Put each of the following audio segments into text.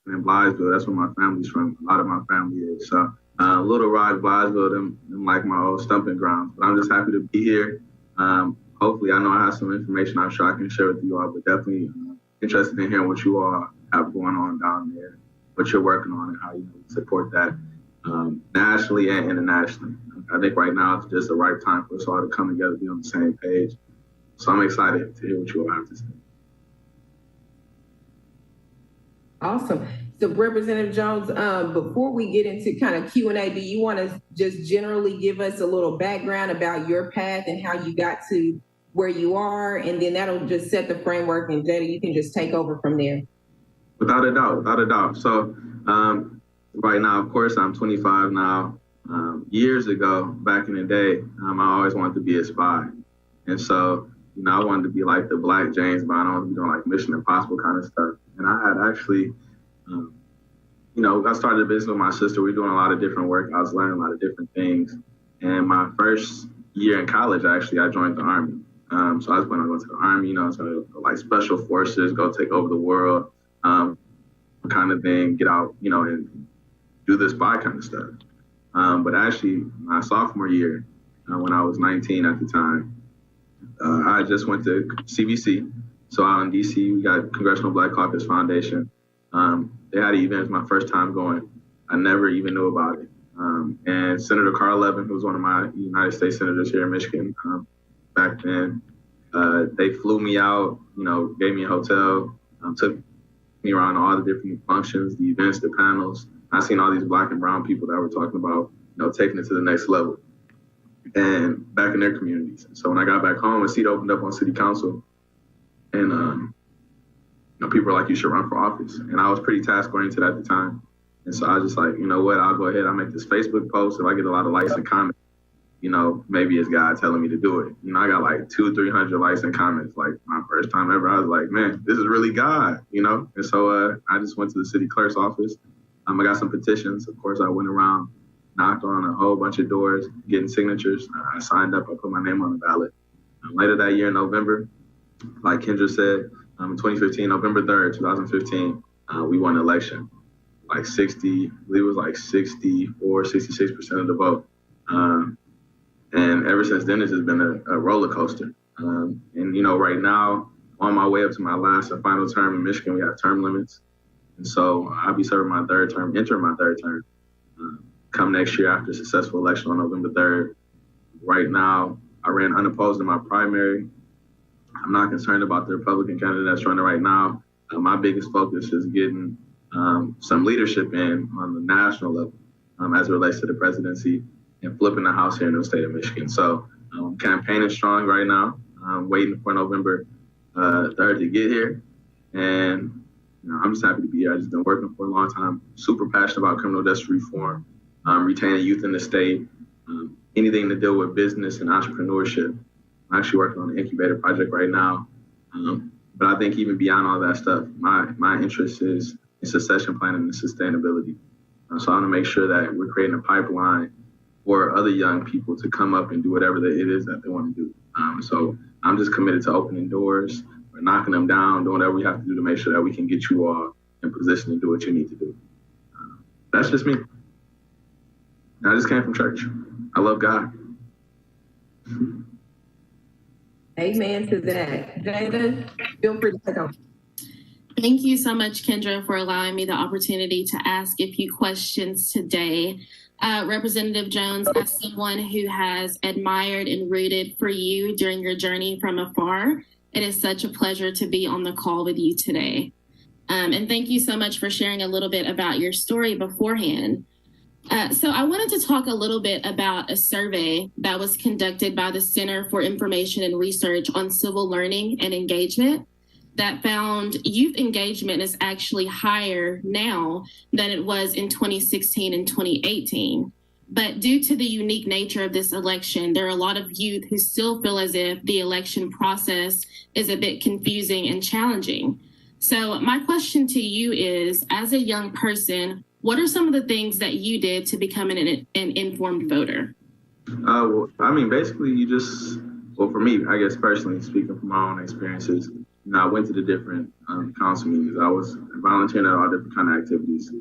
in Blytheville. That's where my family's from. A lot of my family is. So Little Rock, Blytheville, them like my old stumping grounds. But I'm just happy to be here. Hopefully, I know I have some information I'm sure I can share with you all, but definitely interested in hearing what you all have going on down there, what you're working on, and how you support that nationally and internationally. I think right now it's just the right time for us all to come together, be on the same page. So I'm excited to hear what you all have to say. Awesome. So Representative Jones, before we get into kind of Q&A, do you want to just generally give us a little background about your path and how you got to where you are? And then that'll just set the framework, and Jada, you can just take over from there. Without a doubt, without a doubt. So right now, of course, I'm 25 now. Years ago, back in the day, I always wanted to be a spy. And so, I wanted to be like the Black James Bond. I wanted to be doing like Mission Impossible kind of stuff. And I had actually, I started a business with my sister. We were doing a lot of different work. I was learning a lot of different things. And my first year in college, actually, I joined the Army. So I was planning on going to the Army, so like special forces, go take over the world, kind of thing, get out, and do this spy kind of stuff. But actually, my sophomore year, when I was 19 at the time, I just went to CBC. So out in DC, we got Congressional Black Caucus Foundation. They had an event. It was my first time going. I never even knew about it. And Senator Carl Levin, who was one of my United States senators here in Michigan back then, they flew me out, gave me a hotel, took me around all the different functions, the events, the panels. I seen all these Black and brown people that were talking about, taking it to the next level and back in their communities. So when I got back home, a seat opened up on city council, and people were like, you should run for office. And I was pretty task oriented at the time. And so I was just like, you know what, I'll go ahead, I'll make this Facebook post. If I get a lot of likes and comments, maybe it's God telling me to do it. I got like 200-300 likes and comments, like my first time ever. I was like, man, this is really God, And so I just went to the city clerk's office. I got some petitions. Of course, I went around, knocked on a whole bunch of doors, getting signatures. I signed up, I put my name on the ballot. Later that year in November, like Kendra said, in 2015, November 3rd, 2015, we won the election. Like 60, I believe it was like 64, 66% of the vote. And ever since then, it's just been a roller coaster. And, right now, on my way up to my last and final term in Michigan, we have term limits. And so I'll be serving my third term, entering my third term, come next year after a successful election on November 3rd. Right now, I ran unopposed in my primary. I'm not concerned about the Republican candidate that's running right now. My biggest focus is getting some leadership in on the national level as it relates to the presidency and flipping the House here in the state of Michigan. So campaigning strong right now. I'm waiting for November 3rd to get here. And I'm just happy to be here. I've just been working for a long time, super passionate about criminal justice reform, retaining youth in the state, anything to deal with business and entrepreneurship. I'm actually working on an incubator project right now. But I think even beyond all that stuff, my interest is in succession planning and sustainability. So I want to make sure that we're creating a pipeline for other young people to come up and do whatever it is that they want to do. So I'm just committed to opening doors, or knocking them down, doing whatever we have to do to make sure that we can get you all in position to do what you need to do. That's just me. I just came from church. I love God. Amen to that. Jada, feel free to take on. Thank you so much, Kendra, for allowing me the opportunity to ask a few questions today. Representative Jones, as someone who has admired and rooted for you during your journey from afar, it is such a pleasure to be on the call with you today. And thank you so much for sharing a little bit about your story beforehand. So I wanted to talk a little bit about a survey that was conducted by the Center for Information and Research on Civil Learning and Engagement that found youth engagement is actually higher now than it was in 2016 and 2018. But due to the unique nature of this election, there are a lot of youth who still feel as if the election process is a bit confusing and challenging. So my question to you is, as a young person, what are some of the things that you did to become an informed voter? Basically, for me, I guess personally, speaking from my own experiences, I went to the different council meetings. I was volunteering at all different kind of activities.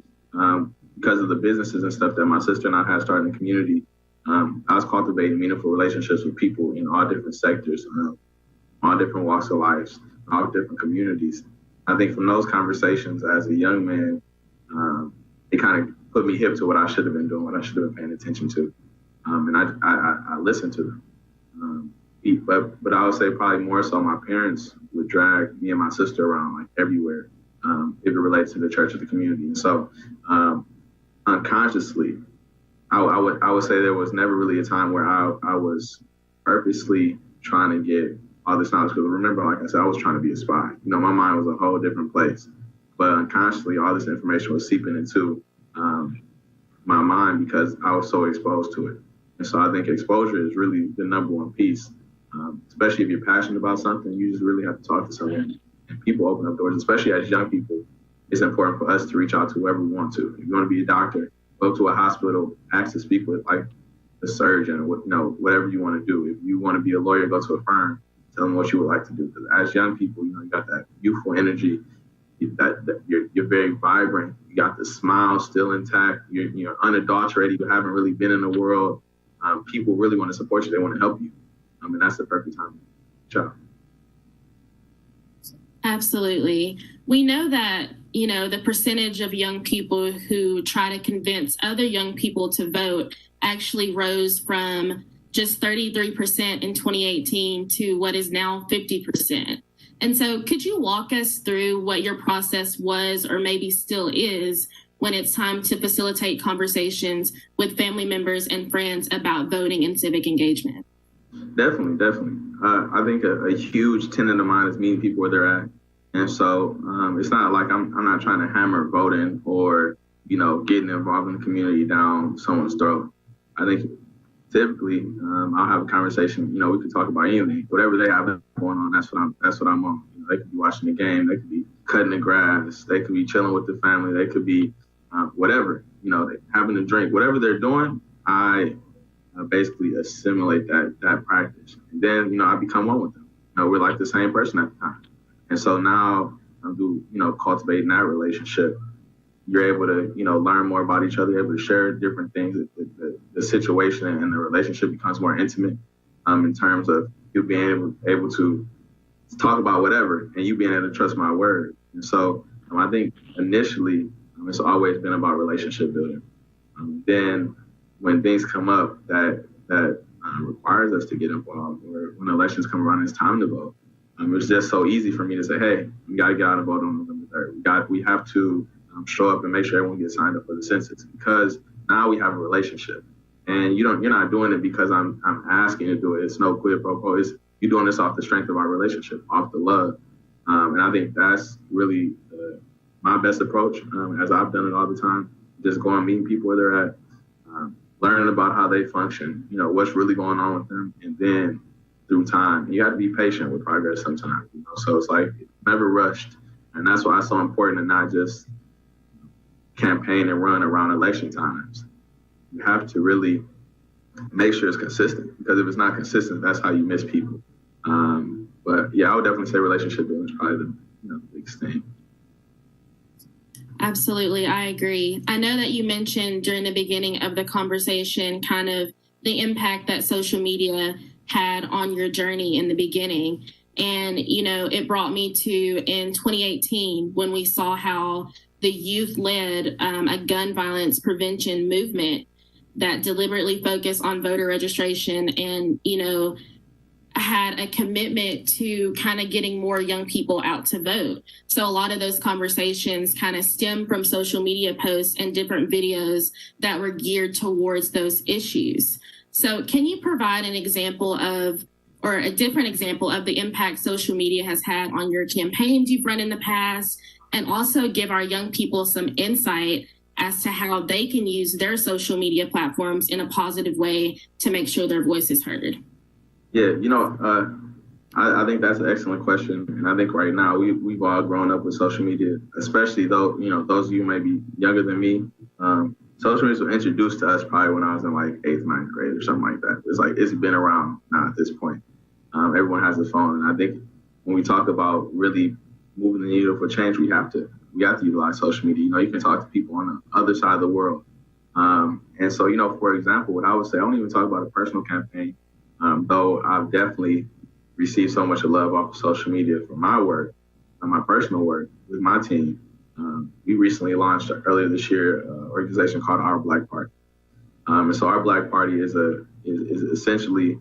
Because of the businesses and stuff that my sister and I had started in the community, I was cultivating meaningful relationships with people in all different sectors, all different walks of life, all different communities. I think from those conversations as a young man, it kind of put me hip to what I should have been doing, what I should have been paying attention to. And I listened to them. But I would say probably more so my parents would drag me and my sister around like everywhere if it relates to the church or the community. And so unconsciously, I would say there was never really a time where I was purposely trying to get all this knowledge. Because remember, like I said, I was trying to be a spy. My mind was a whole different place. But unconsciously, all this information was seeping into my mind because I was so exposed to it. And so I think exposure is really the number one piece. Especially if you're passionate about something, you just really have to talk to someone. And people open up doors, especially as young people. It's important for us to reach out to whoever we want to. If you want to be a doctor, go to a hospital, ask to speak with like a surgeon or whatever you want to do. If you want to be a lawyer, go to a firm, tell them what you would like to do. Because as young people, you got that youthful energy. You're very vibrant. You got the smile still intact. You're unadulterated. You haven't really been in the world. People really want to support you. They want to help you. And that's the perfect time. Ciao. Absolutely. We know that, the percentage of young people who try to convince other young people to vote actually rose from just 33% in 2018 to what is now 50%. And so could you walk us through what your process was or maybe still is when it's time to facilitate conversations with family members and friends about voting and civic engagement? Definitely. I think a huge tenet of mine is meeting people where they're at. And so it's not like I'm not trying to hammer voting or, getting involved in the community down someone's throat. I think typically I'll have a conversation, we could talk about anything, whatever they have going on, that's what I'm on. They could be watching the game, they could be cutting the grass, they could be chilling with the family, they could be whatever, having a drink, whatever they're doing, I basically assimilate that practice. And then, I become one with them. We're like the same person at the time. And so now through, cultivating that relationship, you're able to, learn more about each other, able to share different things. The situation and the relationship becomes more intimate in terms of you being able to talk about whatever and you being able to trust my word. And so I think initially it's always been about relationship building. Then when things come up that requires us to get involved, or when elections come around and it's time to vote, it's just so easy for me to say, hey, we got to get out and vote on November 3rd. We have to show up and make sure everyone gets signed up for the census, because now we have a relationship. And you're not doing it because I'm asking you to do it. It's no quid pro quo. You're doing this off the strength of our relationship, off the love. And I think that's really my best approach, as I've done it all the time. Just going meeting people where they're at, learning about how they function, what's really going on with them, and then through time, you have to be patient with progress sometimes. So it's like never rushed, and that's why it's so important to not just campaign and run around election times. You have to really make sure it's consistent, because if it's not consistent, that's how you miss people. But yeah, I would definitely say relationship building is probably the biggest thing. Absolutely, I agree. I know that you mentioned during the beginning of the conversation kind of the impact that social media had on your journey in the beginning. And, it brought me to in 2018 when we saw how the youth led a gun violence prevention movement that deliberately focused on voter registration and, had a commitment to kind of getting more young people out to vote. So a lot of those conversations kind of stem from social media posts and different videos that were geared towards those issues. So can you provide an example of, or a different example of the impact social media has had on your campaigns you've run in the past, and also give our young people some insight as to how they can use their social media platforms in a positive way to make sure their voice is heard? Yeah, I think that's an excellent question. And I think right now we've all grown up with social media, especially though, those of you may be younger than me. Social media was introduced to us probably when I was in like 8th, 9th grade or something like that. It's been around now at this point. Everyone has a phone. And I think when we talk about really moving the needle for change, we have to utilize social media. You know, you can talk to people on the other side of the world. And so, you know, for example, what I would say, I don't even talk about a personal campaign, though I've definitely received so much love off of social media for my work, my personal work with my team. We recently launched earlier this year an organization called Our Black Party. And so Our Black Party is essentially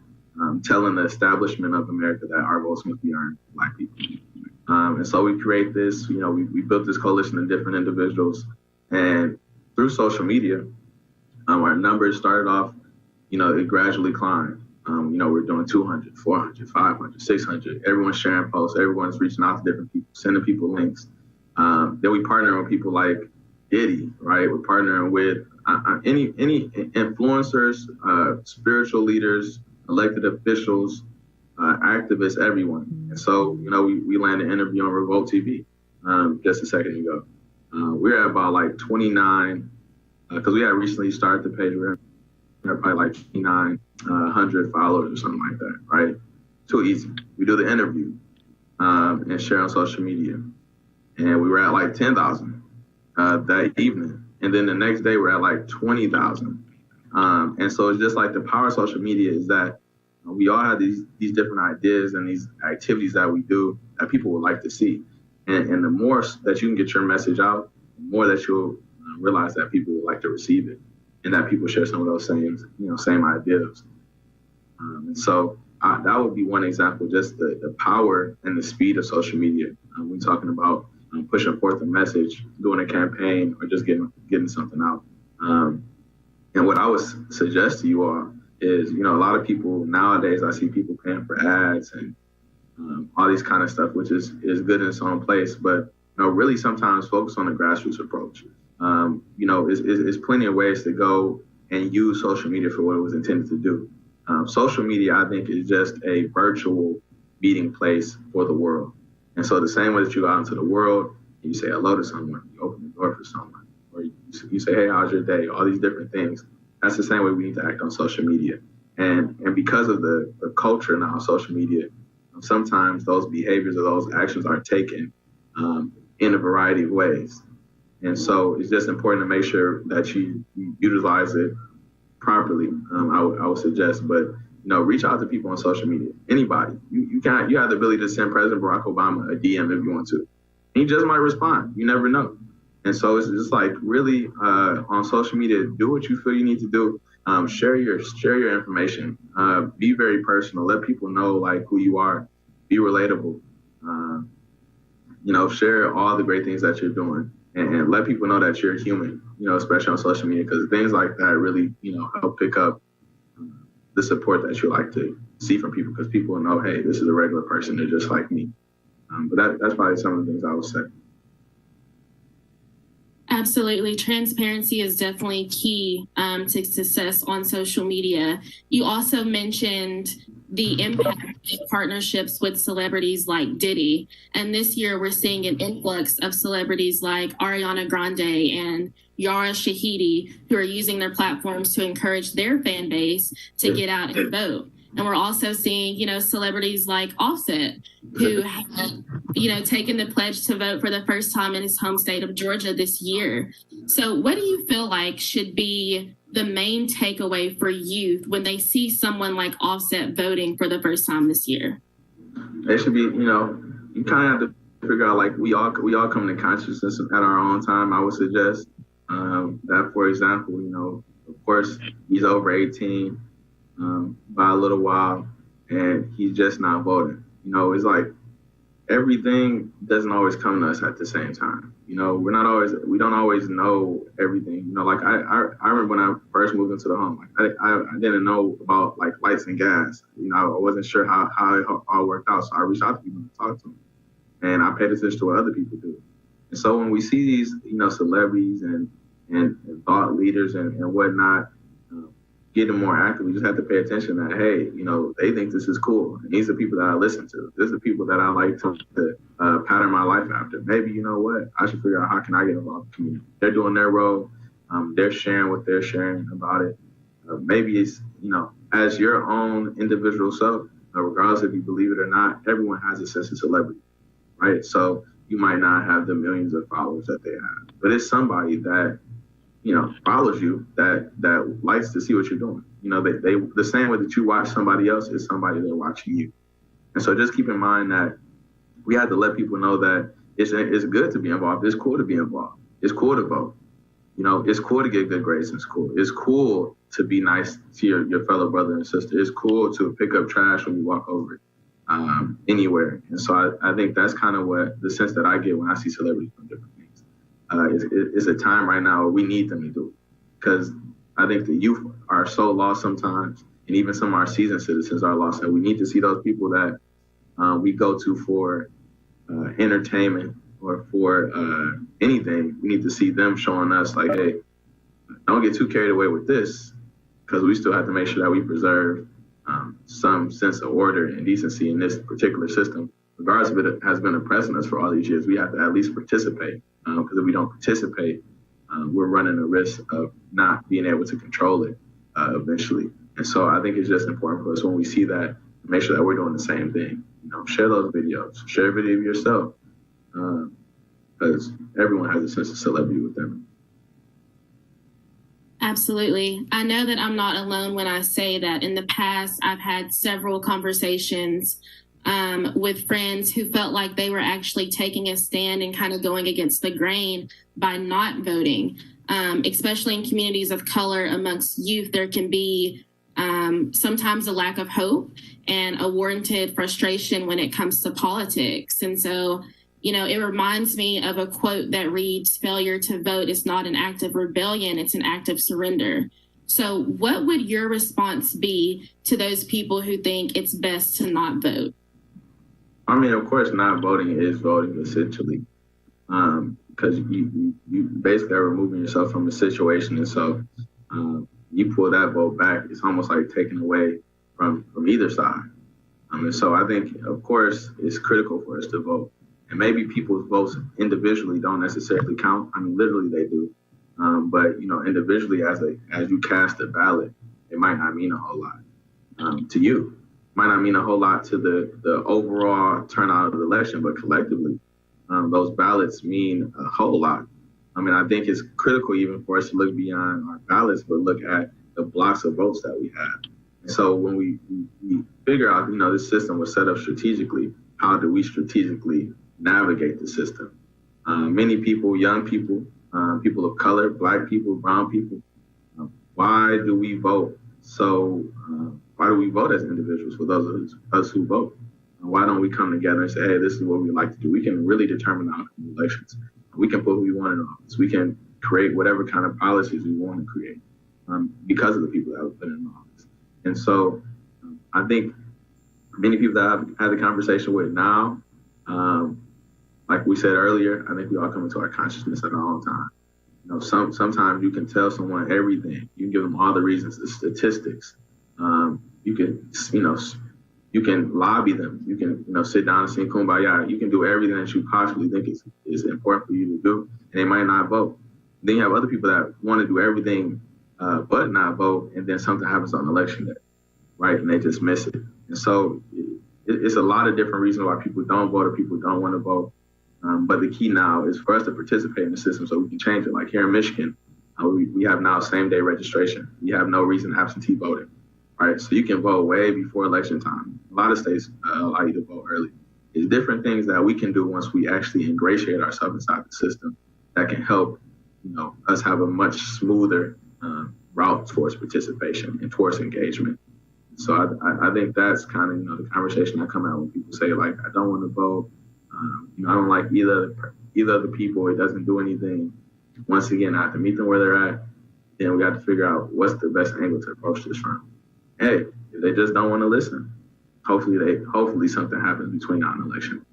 telling the establishment of America that our votes must be earned by Black people. And so we create this, you know, we built this coalition of different individuals, and through social media, our numbers started off, you know, it gradually climbed. You know, we're doing 200, 400, 500, 600. Everyone's sharing posts. Everyone's reaching out to different people, sending people links. Then we partner with people like Diddy, right? We're partnering with any influencers, spiritual leaders, elected officials, activists, everyone. And so, you know, we landed an interview on Revolt TV just a second ago. We're at about like 29, because we had recently started the page. We're at probably like 2,900 followers or something like that, right? Too easy. We do the interview and share on social media. And we were at like 10,000 that evening. And then the next day we're at like 20,000. And so it's just like the power of social media is that we all have these different ideas and these activities that we do that people would like to see. And the more that you can get your message out, the more that you'll realize that people would like to receive it, and that people share some of those same ideas. And so that would be one example, just the power and the speed of social media. We're talking about pushing forth a message, doing a campaign, or just getting something out. And what I would suggest to you all is, you know, a lot of people nowadays, I see people paying for ads and all these kind of stuff, which is good in its own place. But, you know, really sometimes focus on the grassroots approach. You know, there's plenty of ways to go and use social media for what it was intended to do. Social media, I think, is just a virtual meeting place for the world. And so the same way that you go out into the world and you say hello to someone, you open the door for someone, or you say, hey, how's your day? All these different things. That's the same way we need to act on social media. And because of the culture now of social media, sometimes those behaviors or those actions are taken in a variety of ways. And so it's just important to make sure that you utilize it properly, I would suggest. But, you know, reach out to people on social media. Anybody. You have the ability to send President Barack Obama a DM if you want to. He just might respond. You never know. And so it's just like really on social media, do what you feel you need to do. Share your information. Be very personal. Let people know like who you are. Be relatable. You know, share all the great things that you're doing, and let people know that you're human. You know, especially on social media, because things like that really, you know, help pick up the support that you like to see from people, because people know, hey, this is a regular person. They're just like me. But that's probably some of the things I would say. Absolutely. Transparency is definitely key to success on social media. You also mentioned the impact of partnerships with celebrities like Diddy. And this year we're seeing an influx of celebrities like Ariana Grande and Yara Shahidi, who are using their platforms to encourage their fan base to get out and vote. And we're also seeing, you know, celebrities like Offset, who have, you know, taken the pledge to vote for the first time in his home state of Georgia this year. So what do you feel like should be the main takeaway for youth when they see someone like Offset voting for the first time this year? They should be, you know, you kind of have to figure out, like, we all come to consciousness at our own time. I would suggest that, for example, you know, of course, he's over 18. By a little while, and he's just not voting. You know, it's like everything doesn't always come to us at the same time. You know, we don't always know everything. You know, like I remember when I first moved into the home, like I didn't know about like lights and gas. You know, I wasn't sure how it all worked out. So I reached out to people and talked to them, and I paid attention to what other people do. And so when we see these, you know, celebrities and thought leaders and whatnot, getting more active, we just have to pay attention that, hey, you know, they think this is cool. And these are people that I listen to. These are people that I like to pattern my life after. Maybe, you know what, I should figure out how can I get involved in the community. They're doing their role. They're sharing what they're sharing about it. Maybe it's, you know, as your own individual self, regardless if you believe it or not, everyone has a sense of celebrity, right? So you might not have the millions of followers that they have, but it's somebody that, follows you, that likes to see what you're doing. They the same way that you watch somebody else is somebody they're watching you. And so just keep in mind that we have to let people know that it's good to be involved. It's cool to be involved. It's cool to vote. It's cool to get good grades in school. It's cool to be nice to your fellow brother and sister. It's cool to pick up trash when you walk over anywhere. And so I think that's kind of what the sense that I get when I see celebrities doing different things. It's a time right now where we need them to do it, because I think the youth are so lost sometimes, and even some of our seasoned citizens are lost. And we need to see those people that we go to for entertainment or for anything. We need to see them showing us like, hey, don't get too carried away with this, because we still have to make sure that we preserve some sense of order and decency in this particular system. Regardless if it has been oppressing us for all these years, we have to at least participate, because if we don't participate, we're running a risk of not being able to control it eventually. And so I think it's just important for us when we see that, to make sure that we're doing the same thing. Share those videos, share a video of yourself, because everyone has a sense of celebrity with them. Absolutely. I know that I'm not alone when I say that in the past, I've had several conversations with friends who felt like they were actually taking a stand and kind of going against the grain by not voting, especially in communities of color. Amongst youth, there can be sometimes a lack of hope and a warranted frustration when it comes to politics. And so, it reminds me of a quote that reads, "Failure to vote is not an act of rebellion, it's an act of surrender." So what would your response be to those people who think it's best to not vote? I mean, of course, not voting is voting, essentially, because you basically are removing yourself from a situation. And so you pull that vote back, it's almost like taking away from either side. And so I think, of course, it's critical for us to vote. And maybe people's votes individually don't necessarily count. I mean, literally they do. But, individually, as you cast a ballot, it might not mean a whole lot to you. It might not mean a whole lot to the overall turnout of the election, but collectively, those ballots mean a whole lot. I mean, I think it's critical even for us to look beyond our ballots, but look at the blocks of votes that we have. And so when we figure out, this system was set up strategically, how do we strategically navigate the system? Many people, young people, people of color, Black people, brown people, why do we vote? So why do we vote as individuals for those of us who vote? Why don't we come together and say, hey, this is what we like to do? We can really determine the outcome of elections. We can put who we want in office. We can create whatever kind of policies we want to create because of the people that have been in office. And so I think many people that I've had the conversation with now, like we said earlier, I think we all come into our consciousness at our own time. Sometimes you can tell someone everything. You can give them all the reasons, the statistics. You can lobby them. You can, sit down and sing Kumbaya. You can do everything that you possibly think is important for you to do, and they might not vote. Then you have other people that want to do everything but not vote, and then something happens on election day, right? And they just miss it. And so it's a lot of different reasons why people don't vote or people don't want to vote. But the key now is for us to participate in the system so we can change it. Like here in Michigan, we have now same-day registration. We have no reason absentee voting, right? So you can vote way before election time. A lot of states allow you to vote early. There's different things that we can do once we actually ingratiate ourselves inside the system that can help, us have a much smoother route towards participation and towards engagement. So I think that's kind of, the conversation I come out when people say, like, I don't want to vote. I don't like either of the people. It doesn't do anything. Once again, I have to meet them where they're at. Then we got to figure out what's the best angle to approach this from. Hey, if they just don't want to listen, hopefully something happens between now and election.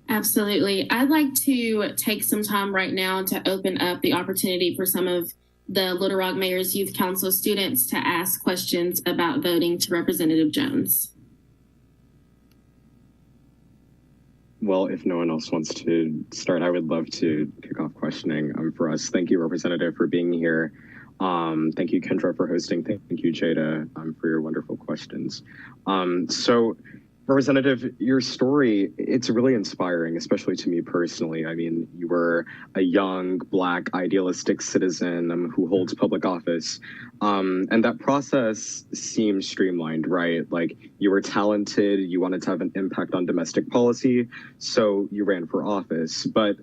Absolutely. I'd like to take some time right now to open up the opportunity for some of the Little Rock Mayor's Youth Council students to ask questions about voting to Representative Jones. Well, if no one else wants to start, I would love to kick off questioning for us. Thank you, Representative, for being here. Thank you, Kendra, for hosting. Thank you, Jada, for your wonderful questions. So, Representative, your story, it's really inspiring, especially to me personally. I mean, you were a young, Black, idealistic citizen who holds public office. And that process seems streamlined, right? Like, you were talented, you wanted to have an impact on domestic policy, so you ran for office. But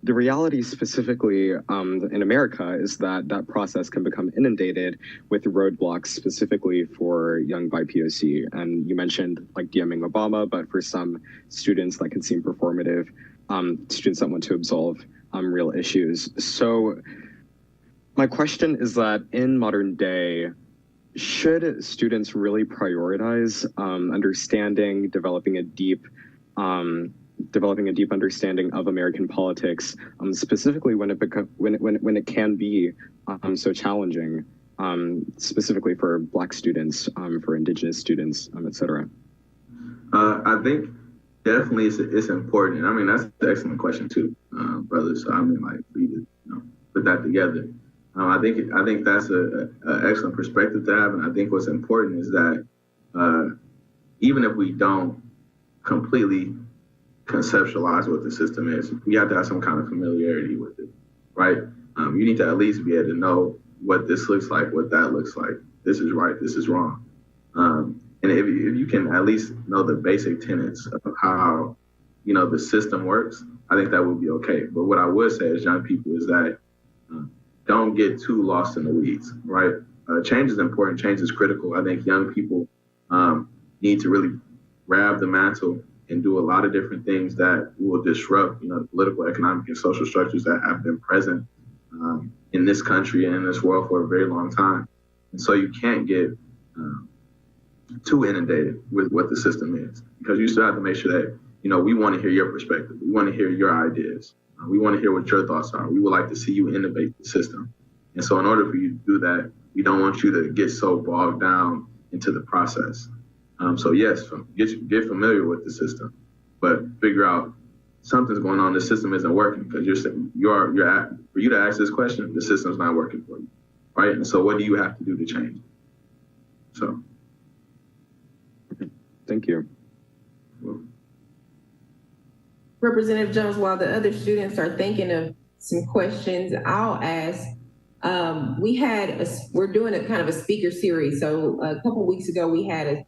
the reality specifically in America is that that process can become inundated with roadblocks specifically for young BIPOC. And you mentioned like DMing Obama, but for some students that can seem performative, students that want to absolve real issues. So my question is that in modern day, should students really prioritize understanding, developing a deep understanding of American politics, specifically when it can be so challenging, specifically for Black students, for Indigenous students, et cetera? I think definitely it's important. I mean, that's an excellent question too, brother. So I mean, like, for you to put that together. I think that's an excellent perspective to have, and I think what's important is that even if we don't completely conceptualize what the system is, we have to have some kind of familiarity with it, right? You need to at least be able to know what this looks like, what that looks like. This is right, this is wrong. And if you can at least know the basic tenets of how, the system works, I think that would be okay. But what I would say as young people is that don't get too lost in the weeds, right? Change is important, change is critical. I think young people need to really grab the mantle and do a lot of different things that will disrupt, the political, economic, and social structures that have been present in this country and in this world for a very long time. And so you can't get too inundated with what the system is, because you still have to make sure that, we want to hear your perspective. We want to hear your ideas. We want to hear what your thoughts are. We would like to see you innovate the system. And so in order for you to do that, we don't want you to get so bogged down into the process. So yes, get familiar with the system, but figure out something's going on. The system isn't working because for you to ask this question, the system's not working for you, right? And so what do you have to do to change? So. Thank you. Well, Representative Jones, while the other students are thinking of some questions, I'll ask. We're doing a kind of a speaker series. So a couple weeks ago, we had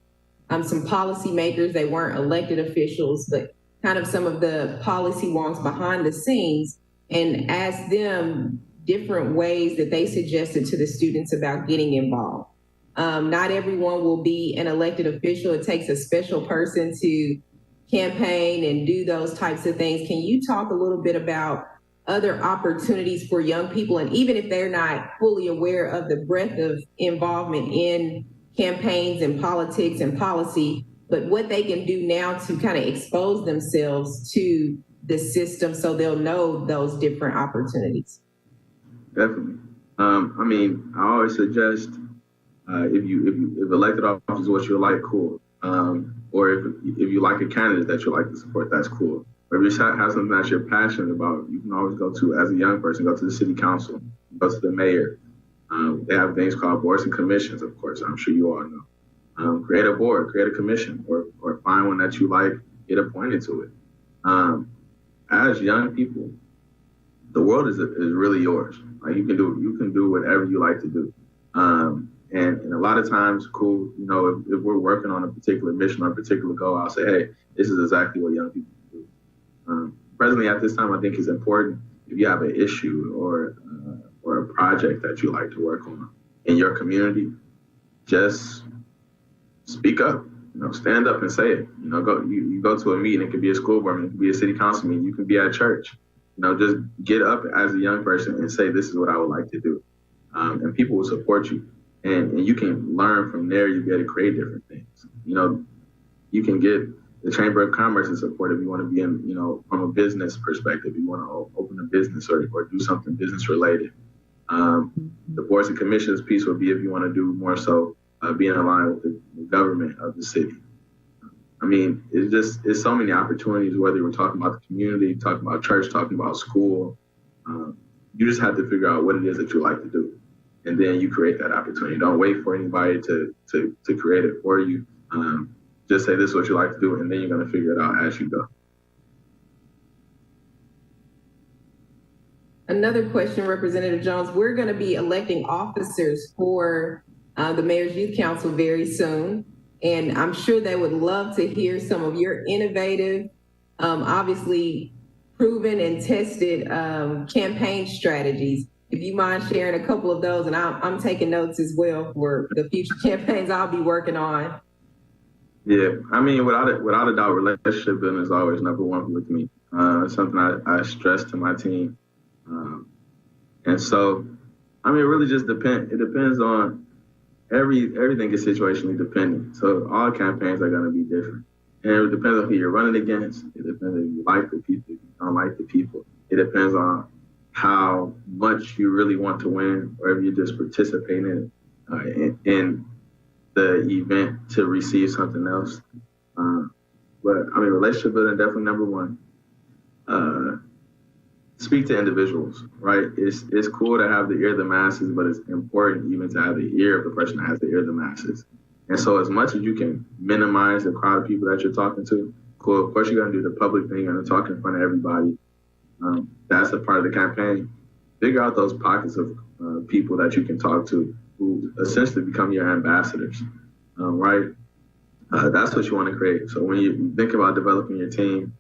some policymakers. They weren't elected officials, but kind of some of the policy wonks behind the scenes, and asked them different ways that they suggested to the students about getting involved. Not everyone will be an elected official. It takes a special person to campaign and do those types of things. Can you talk a little bit about other opportunities for young people, and even if they're not fully aware of the breadth of involvement in campaigns and politics and policy, but what they can do now to kind of expose themselves to the system so they'll know those different opportunities? Definitely. I always suggest if elected office is what you like, cool. Or if you like a candidate that you like to support, that's cool. Or if you have something that you're passionate about, you can always go to, as a young person, go to the city council, go to the mayor. They have things called boards and commissions, of course, I'm sure you all know. Create a board, create a commission, or find one that you like, get appointed to it. As young people, the world is really yours. Like you can do whatever you like to do. And a lot of times, cool, if we're working on a particular mission or a particular goal, I'll say, hey, this is exactly what young people do. Presently at this time, I think it's important if you have an issue or a project that you like to work on in your community, just speak up, stand up and say it. You go to a meeting, it could be a school board meeting, it could be a city council meeting, you can be at church. Just get up as a young person and say, this is what I would like to do. And people will support you. And you can learn from there. You get to create different things. You can get the Chamber of Commerce to support if you want to be in, from a business perspective, you want to open a business or do something business related. The boards and commissions piece would be if you want to do more so being aligned with the government of the city. It's so many opportunities, whether we're talking about the community, talking about church, talking about school. You just have to figure out what it is that you like to do. and then you create that opportunity. Don't wait for anybody to create it for you. Just say this is what you like to do, and then you're going to figure it out as you go. Another question, Representative Jones. We're going to be electing officers for the Mayor's Youth Council very soon, and I'm sure they would love to hear some of your innovative, obviously proven and tested campaign strategies. If you mind sharing a couple of those, and I'm taking notes as well for the future campaigns I'll be working on. Yeah, I mean, without a doubt, relationship building is always number one with me. It's something I stress to my team. And so, I mean, it really just depends. It depends on everything is situationally dependent. So all campaigns are going to be different. And it depends on who you're running against. It depends if you like the people, if you don't like the people. It depends on how much you really want to win, or if you're just participating in the event to receive something else. But I mean, relationship building definitely number one. Speak to individuals, right? It's cool to have the ear of the masses, but it's important even to have the ear of the person that has the ear of the masses. And so as much as you can minimize the crowd of people that you're talking to, cool, of course you're gonna do the public thing, you're gonna talk in front of everybody. That's a part of the campaign. Figure out those pockets of people that you can talk to who essentially become your ambassadors, right? That's what you wanna create. So when you think about developing your team,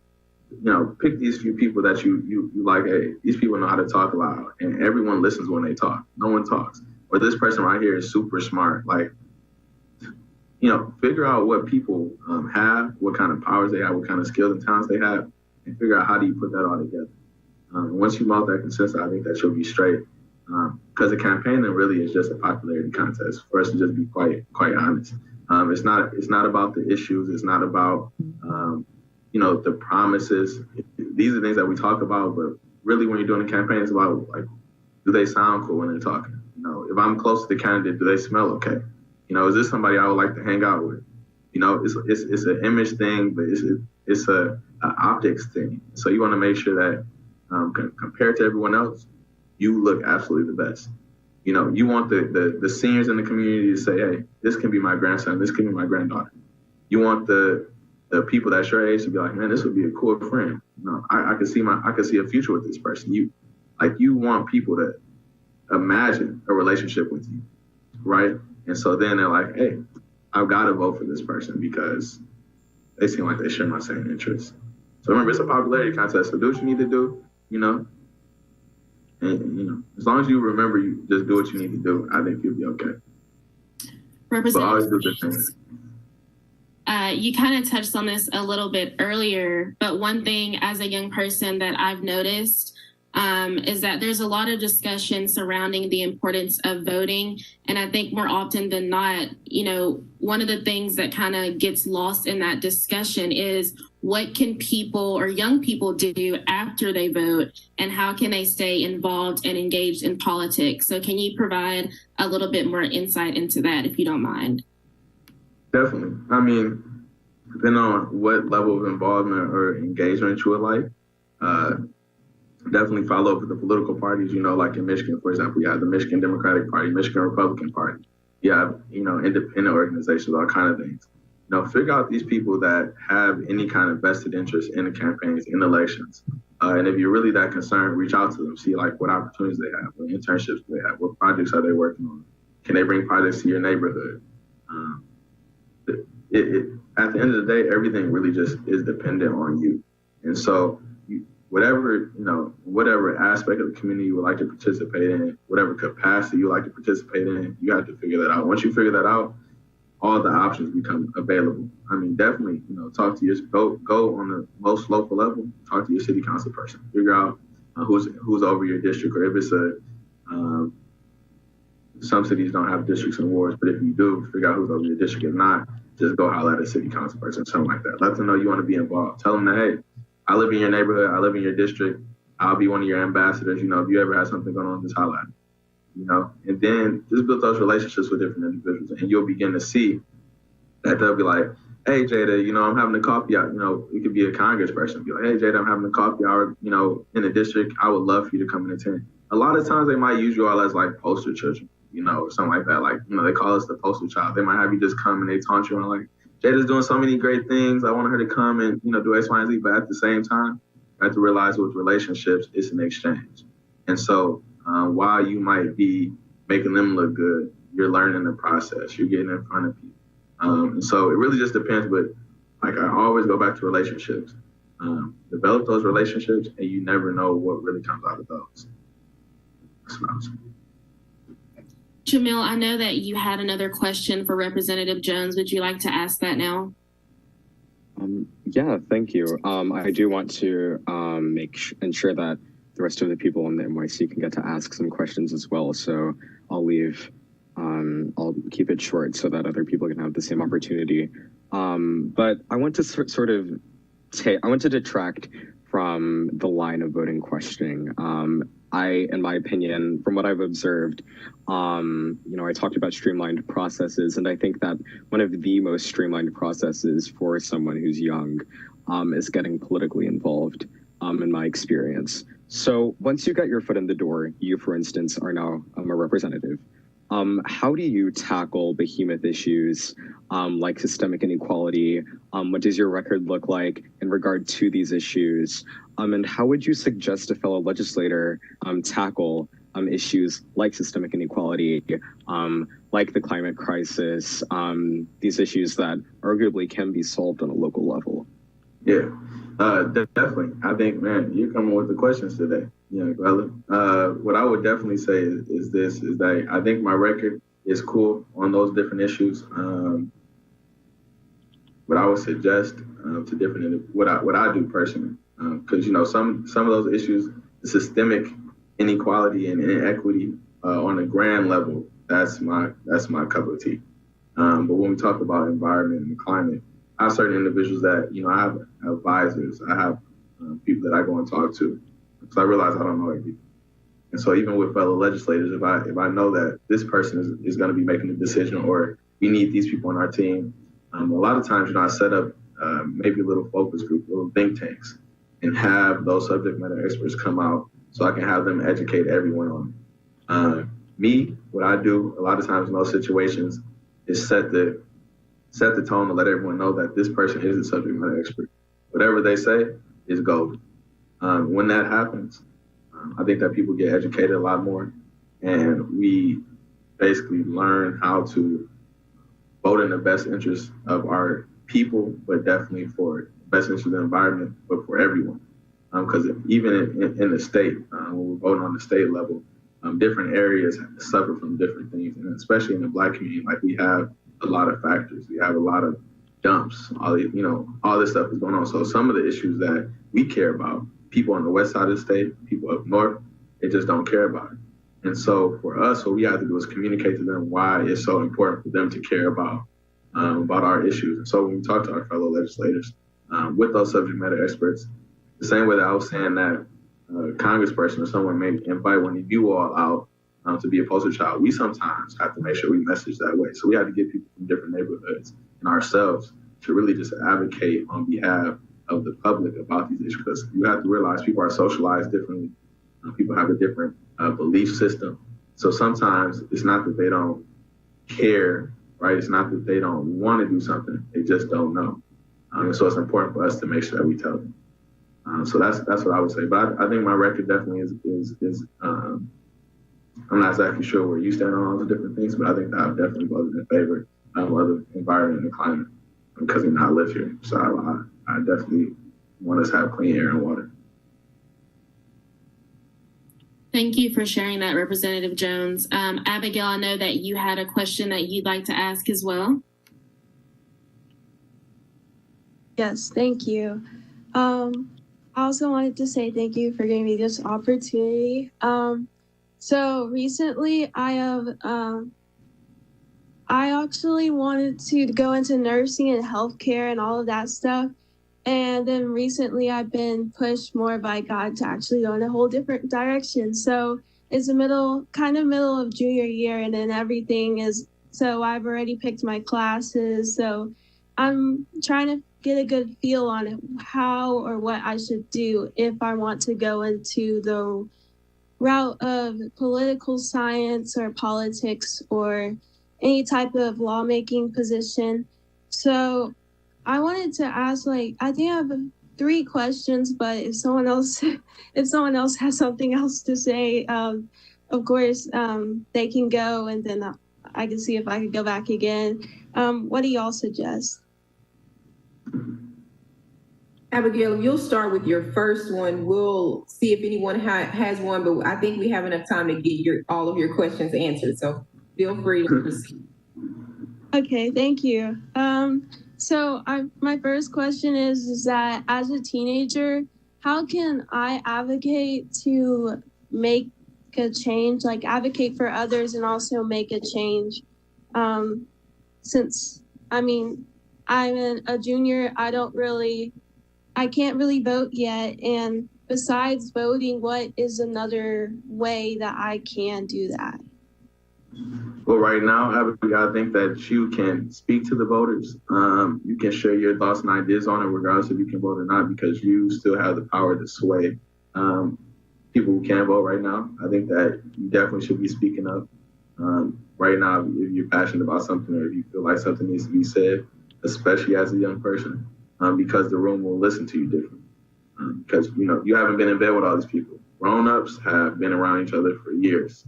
pick these few people that you like. Hey, these people know how to talk loud, and everyone listens when they talk. No one talks. Or this person right here is super smart. Like, figure out what people have, what kind of powers they have, what kind of skills and talents they have, and figure out how do you put that all together. Once you mount that consensus, I think that you'll be straight. Because the campaign then really is just a popularity contest. For us to just be quite honest. It's not about the issues. It's not about the promises. These are things that we talk about, but really when you're doing a campaign, it's about, like, do they sound cool when they're talking? If I'm close to the candidate, do they smell okay? Is this somebody I would like to hang out with? It's an image thing, but it's a optics thing. So you want to make sure that compared to everyone else, you look absolutely the best. You want the seniors in the community to say, hey, this can be my grandson, this can be my granddaughter. You want the people that's your age to be like, man, this would be a cool friend. I could see a future with this person. You want people to imagine a relationship with you, right? And so then they're like, hey, I've got to vote for this person because they seem like they share my same interests. So remember, it's a popularity contest. So do what you need to do, and as long as you remember, you just do what you need to do. I think you'll be okay. But always do good things. You kind of touched on this a little bit earlier, but one thing as a young person that I've noticed is that there's a lot of discussion surrounding the importance of voting. And I think more often than not, one of the things that kind of gets lost in that discussion is what can people or young people do after they vote, and how can they stay involved and engaged in politics? So can you provide a little bit more insight into that, if you don't mind? Definitely. I mean, depending on what level of involvement or engagement you would like, definitely follow up with the political parties. Like in Michigan, for example, you have the Michigan Democratic Party, Michigan Republican Party. You have, independent organizations, all kind of things. Figure out these people that have any kind of vested interest in the campaigns, in elections. And if you're really that concerned, reach out to them, see like what opportunities they have, what internships they have, what projects are they working on? Can they bring projects to your neighborhood? At the end of the day, everything really just is dependent on you. And so whatever aspect of the community you would like to participate in, whatever capacity you like to participate in, you have to figure that out. Once you figure that out, all the options become available. I mean, definitely, talk to go on the most local level, talk to your city council person, figure out who's over your district, or if it's some cities don't have districts and wards, but if you do, figure out who's over your district. If not, just go holler at a city council person, something like that. Let them know you want to be involved. Tell them that, hey, I live in your neighborhood, I live in your district, I'll be one of your ambassadors. If you ever have something going on, just holler at me. And then just build those relationships with different individuals, and you'll begin to see that they'll be like, hey, Jada, I'm having a coffee hour. It could be a congressperson. Be like, hey, Jada, I'm having a coffee hour, in the district. I would love for you to come and attend. A lot of times they might use you all as like poster children. or something like that. Like, they call us the poster child. They might have you just come and they taunt you and like, Jada's doing so many great things. I want her to come and, do X, Y, and Z. But at the same time, you have to realize with relationships, it's an exchange. And so while you might be making them look good, you're learning the process. You're getting in front of people. And so it really just depends. But like I always go back to relationships. Develop those relationships, and you never know what really comes out of those. That's what I was saying. Jamil, I know that you had another question for Representative Jones. Would you like to ask that now? Yeah, thank you. I do want to ensure that the rest of the people in the NYC can get to ask some questions as well. So I'll I'll keep it short so that other people can have the same opportunity. But I want to I want to detract from the line of voting questioning. In my opinion, from what I've observed, I talked about streamlined processes, and I think that one of the most streamlined processes for someone who's young is getting politically involved, in my experience. So once you get your foot in the door, you, for instance, are now a representative. How do you tackle behemoth issues like systemic inequality? What does your record look like in regard to these issues? And how would you suggest a fellow legislator tackle issues like systemic inequality, like the climate crisis, these issues that arguably can be solved on a local level? Yeah, definitely. I think, man, you're coming with the questions today, brother. What I would definitely say is that I think my record is cool on those different issues. What I would suggest to different, what I do personally, because some of those issues, the systemic inequality and inequity on a grand level, that's my cup of tea. But when we talk about environment and climate, I have certain individuals that I have advisors, I have people that I go and talk to, because I realize I don't know everything. And so even with fellow legislators, if I know that this person is going to be making a decision, or we need these people on our team, a lot of times I set up maybe a little focus group, little think tanks, and have those subject matter experts come out so I can have them educate everyone on it. Me, what I do a lot of times in those situations is set the tone to let everyone know that this person is a subject matter expert. Whatever they say is gold. When that happens, I think that people get educated a lot more, and we basically learn how to vote in the best interest of our people, but definitely for the best interest of the environment, but for everyone. Because even in the state, when we're voting on the state level, different areas suffer from different things, and especially in the Black community, like we have a lot of factors. We have a lot of dumps. All this stuff is going on. So some of the issues that we care about, people on the west side of the state, people up north, they just don't care about it. And so for us, what we have to do is communicate to them why it's so important for them to care about our issues. And so when we talk to our fellow legislators, with those subject matter experts, the same way that I was saying that a congressperson or someone may invite one of you all out to be a poster child, we sometimes have to make sure we message that way. So we have to get people from different neighborhoods and ourselves to really just advocate on behalf of the public about these issues. Because you have to realize people are socialized differently. People have a different belief system. So sometimes it's not that they don't care, right? It's not that they don't want to do something. They just don't know. And so it's important for us to make sure that we tell them. So that's what I would say. But I think my record definitely is I'm not exactly sure where you stand on all the different things, but I think that I've definitely voted in favor of the environment and climate because we not live here. So I definitely want us to have clean air and water. Thank you for sharing that, Representative Jones. Abigail, I know that you had a question that you'd like to ask as well. Yes, thank you. I also wanted to say thank you for giving me this opportunity. So recently I actually wanted to go into nursing and healthcare and all of that stuff. And then recently I've been pushed more by God to actually go in a whole different direction. So it's the middle of junior year, and then everything is, so I've already picked my classes. So I'm trying to get a good feel on how or what I should do if I want to go into route of political science or politics or any type of lawmaking position. So I wanted to ask, like, I think I have 3 questions, but if someone else has something else to say, of course, they can go, and then I can see if I could go back again. What do y'all suggest? Abigail, you'll start with your first one. We'll see if anyone has one, but I think we have enough time to get all of your questions answered. So feel free to proceed. Okay, thank you. So my first question is that as a teenager, how can I advocate to make a change, like advocate for others and also make a change? Since, I mean, I'm a junior, I can't really vote yet. And besides voting, what is another way that I can do that? Well, right now, Abigail, I think that you can speak to the voters. You can share your thoughts and ideas on it, regardless if you can vote or not, because you still have the power to sway people who can vote right now. I think that you definitely should be speaking up. Right now, if you're passionate about something or if you feel like something needs to be said, especially as a young person, because the room will listen to you different. Because, you haven't been in bed with all these people. Grown-ups have been around each other for years.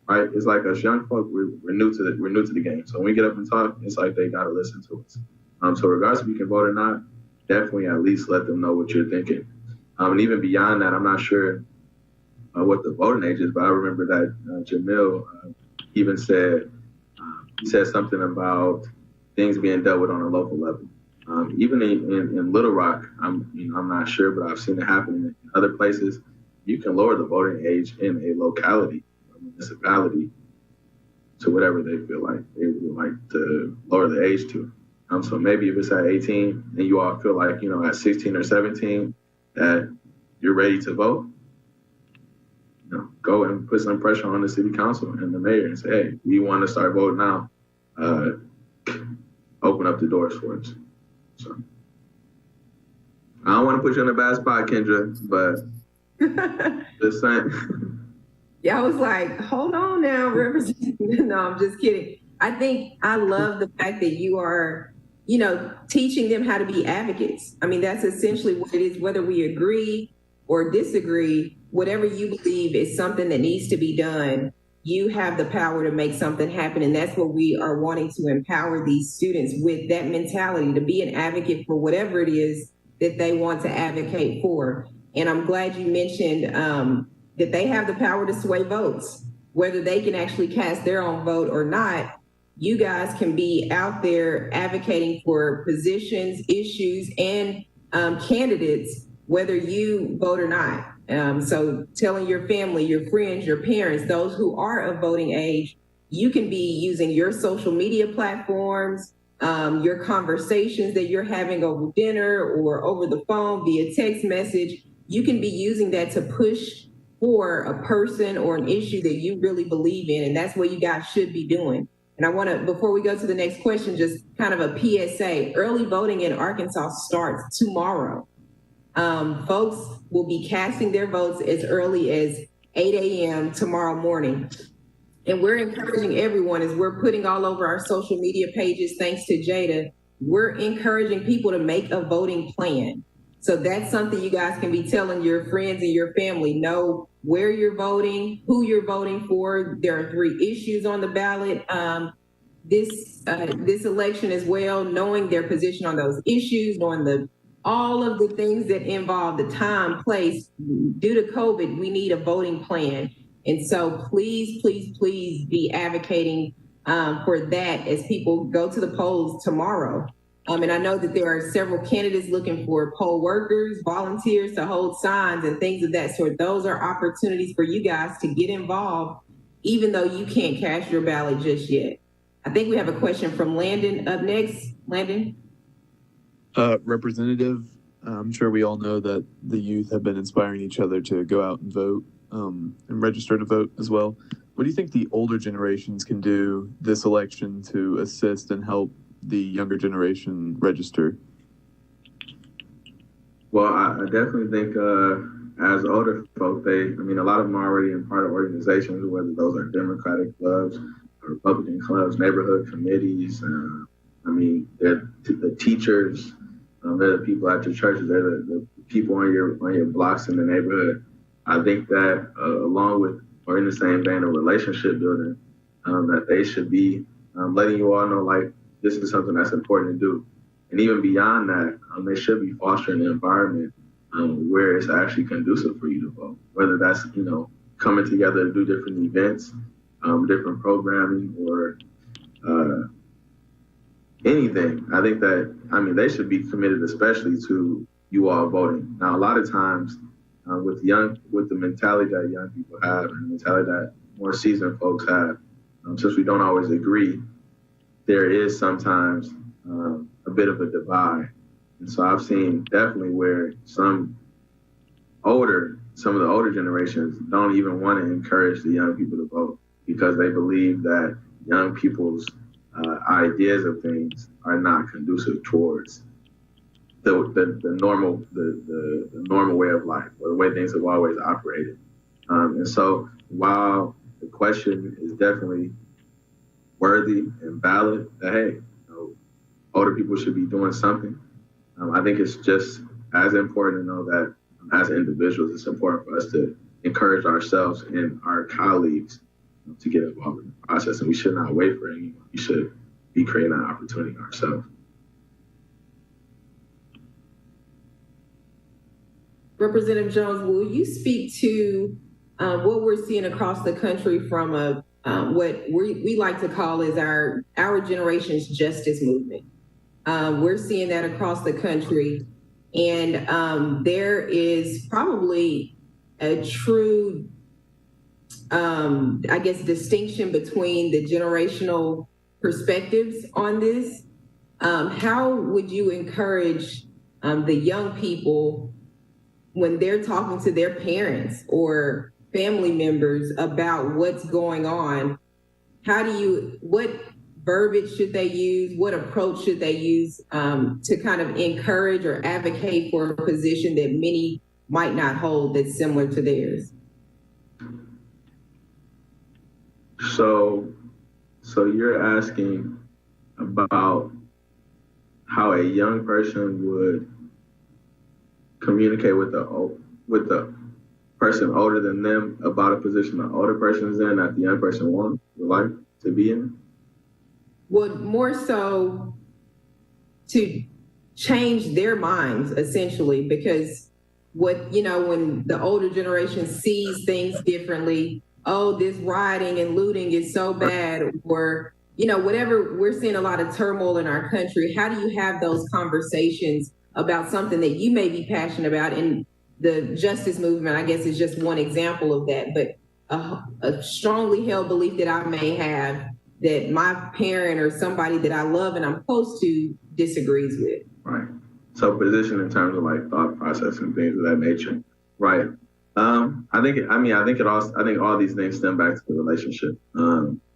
Right? It's like us young folk, we're new to the game. So when we get up and talk, it's like they gotta listen to us. So regardless if you can vote or not, definitely at least let them know what you're thinking. And even beyond that, I'm not sure what the voting age is, but I remember that Jamil even said he said something about things being dealt with on a local level. Even in Little Rock, I'm not sure, but I've seen it happen in other places. You can lower the voting age in a locality, municipality, to whatever they feel like they would like to lower the age to. So maybe if it's at 18 and you all feel like, at 16 or 17 that you're ready to vote, go and put some pressure on the city council and the mayor and say, hey, we want to start voting now. Open up the doors for us. So I don't want to put you in a bad spot, Kendra, but just saying. Yeah, I was like, hold on now, Representative. No, I'm just kidding. I love the fact that you are, teaching them how to be advocates. I mean, that's essentially what it is, whether we agree or disagree, whatever you believe is something that needs to be done, you have the power to make something happen. And that's what we are wanting to empower these students with, that mentality to be an advocate for whatever it is that they want to advocate for. And I'm glad you mentioned that they have the power to sway votes, whether they can actually cast their own vote or not. You guys can be out there advocating for positions, issues, and candidates, whether you vote or not. So telling your family, your friends, your parents, those who are of voting age, you can be using your social media platforms, your conversations that you're having over dinner or over the phone via text message. You can be using that to push for a person or an issue that you really believe in. And that's what you guys should be doing. And I want to, before we go to the next question, just kind of a PSA. Early voting in Arkansas starts tomorrow. Folks will be casting their votes as early as 8 a.m. tomorrow morning. And we're encouraging everyone, as we're putting all over our social media pages, thanks to Jada, we're encouraging people to make a voting plan. So that's something you guys can be telling your friends and your family. Know where you're voting, who you're voting for. There are 3 issues on the ballot this election as well, knowing their position on those issues, knowing all of the things that involve the time, place. Due to COVID, we need a voting plan. And so please, please, please be advocating for that as people go to the polls tomorrow. And I know that there are several candidates looking for poll workers, volunteers to hold signs and things of that sort. Those are opportunities for you guys to get involved, even though you can't cast your ballot just yet. I think we have a question from Landon up next. Landon? Representative, I'm sure we all know that the youth have been inspiring each other to go out and vote and register to vote as well. What do you think the older generations can do this election to assist and help the younger generation register? Well, I definitely think as older folk, a lot of them are already in part of organizations, whether those are Democratic clubs, Republican clubs, neighborhood committees. They're the teachers, they're the people at your churches, they're the people on your blocks in the neighborhood. I think that along with, or in the same vein of relationship building, that they should be letting you all know, like, this is something that's important to do. And even beyond that, they should be fostering an environment where it's actually conducive for you to vote, whether that's, coming together to do different events, different programming, or anything. I think that, they should be committed especially to you all voting. Now, a lot of times with the mentality that young people have and the mentality that more seasoned folks have, since we don't always agree, there is sometimes a bit of a divide. And so I've seen definitely where some of the older generations don't even want to encourage the young people to vote because they believe that young people's ideas of things are not conducive towards the normal way of life, or the way things have always operated. And so while the question is definitely worthy and valid, that, hey, older people should be doing something, I think it's just as important to know that as individuals, it's important for us to encourage ourselves and our colleagues to get involved in the process. And we should not wait for anyone. We should be creating that opportunity ourselves. Representative Jones, will you speak to what we're seeing across the country from what we like to call is our generation's justice movement? We're seeing that across the country, and there is probably a true, distinction between the generational perspectives on this. How would you encourage the young people when they're talking to their parents or family members about what's going on? What verbiage should they use? What approach should they use to kind of encourage or advocate for a position that many might not hold that's similar to theirs? So you're asking about how a young person would communicate with the person older than them about a position the older person is in that the young person would like to be in? Well, more so to change their minds, essentially, because when the older generation sees things differently, oh, this rioting and looting is so bad, or, whatever, we're seeing a lot of turmoil in our country. How do you have those conversations about something that you may be passionate about? And the justice movement, I guess, is just one example of that, but a strongly held belief that I may have that my parent or somebody that I love and I'm close to disagrees with. Right. So position in terms of like thought process and things of that nature. Right. I think all these things stem back to the relationship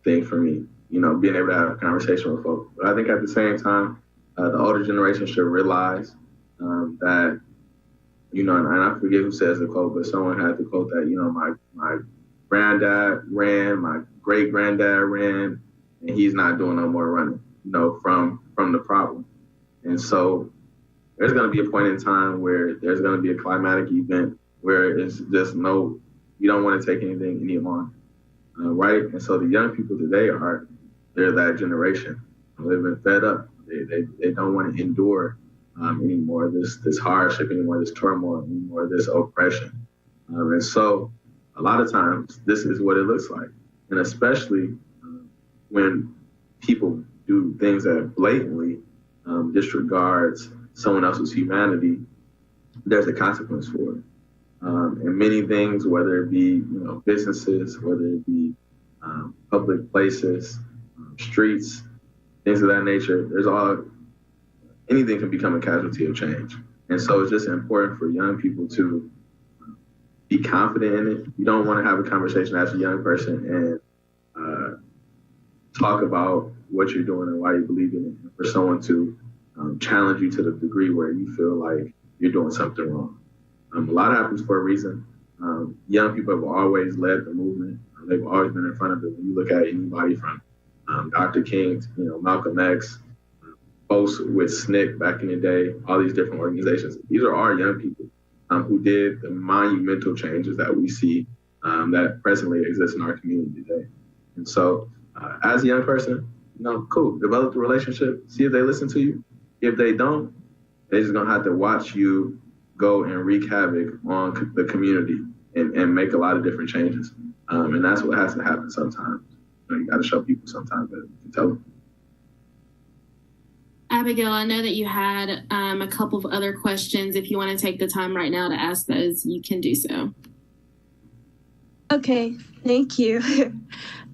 thing for me, being able to have a conversation with folks. But I think at the same time, the older generation should realize that, and I forget who says the quote, but someone had the quote that, my granddad ran, my great granddad ran, and he's not doing no more running, from the problem. And so there's going to be a point in time where there's going to be a climatic event where it's just you don't want to take anything any longer, right? And so the young people today they're that generation. They've been fed up. They don't want to endure anymore this hardship, anymore this turmoil, anymore this oppression. And so a lot of times this is what it looks like. And especially when people do things that blatantly disregards someone else's humanity, there's a consequence for it. And many things, whether it be businesses, whether it be public places, streets, things of that nature, anything can become a casualty of change. And so it's just important for young people to be confident in it. You don't want to have a conversation as a young person and talk about what you're doing and why you believe in it, and for someone to challenge you to the degree where you feel like you're doing something wrong. A lot happens for a reason. Young people have always led the movement. They've always been in front of it. When you look at anybody from Dr. King, Malcolm X, folks with SNCC back in the day, all these different organizations. These are our young people who did the monumental changes that we see that presently exist in our community today. And so as a young person, cool, develop the relationship, see if they listen to you. If they don't, they're just gonna have to watch you go and wreak havoc on the community and make a lot of different changes. And that's what has to happen sometimes. You gotta show people sometimes that you can tell them. Abigail, I know that you had a couple of other questions. If you want to take the time right now to ask those, you can do so. Okay, thank you.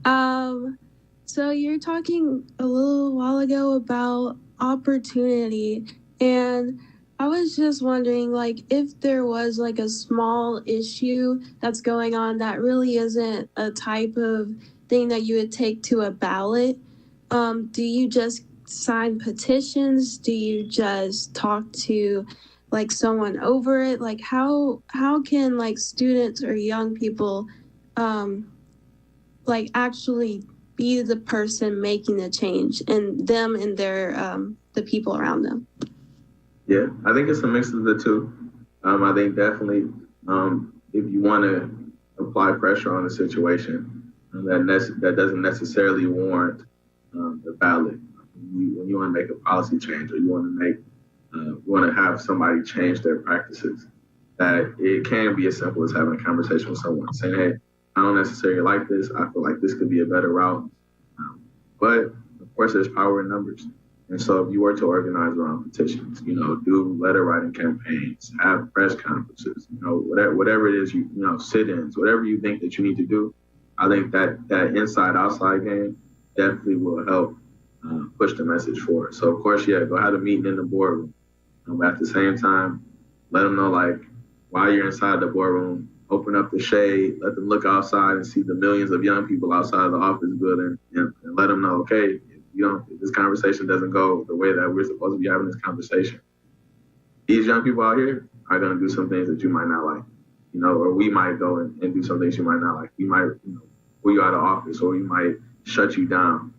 So you're talking a little while ago about opportunity, and I was just wondering, like, if there was like a small issue that's going on that really isn't a type of thing that you would take to a ballot, do you just sign petitions? Do you just talk to like someone over it? Like how can like students or young people like actually be the person making the change, and them and their the people around them? Yeah, I think it's a mix of the two. I think definitely if you want to apply pressure on a situation that doesn't necessarily warrant the ballot, when you want to make a policy change, or you want to have somebody change their practices, that it can be as simple as having a conversation with someone saying, hey, I don't necessarily like this. I feel like this could be a better route. But of course, there's power in numbers. And so if you were to organize around petitions, do letter writing campaigns, have press conferences, whatever it is, sit-ins, whatever you think that you need to do, I think that inside-outside game definitely will help push the message forward. So of course, go have a meeting in the boardroom. At the same time, let them know, like, while you're inside the boardroom, open up the shade, let them look outside and see the millions of young people outside of the office building, and let them know, okay, if this conversation doesn't go the way that we're supposed to be having this conversation, these young people out here are going to do some things that you might not like, or we might go and do some things you might not like. We might, pull you out of office, or we might shut you down.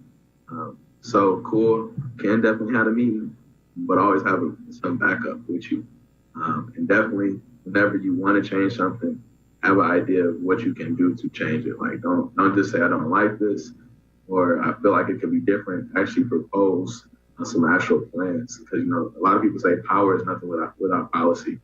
So cool, can definitely have a meeting, but always have some backup with you. And definitely, whenever you want to change something, have an idea of what you can do to change it. Like, don't just say, I don't like this, or I feel like it could be different. Actually propose some actual plans. Because, a lot of people say power is nothing without policy,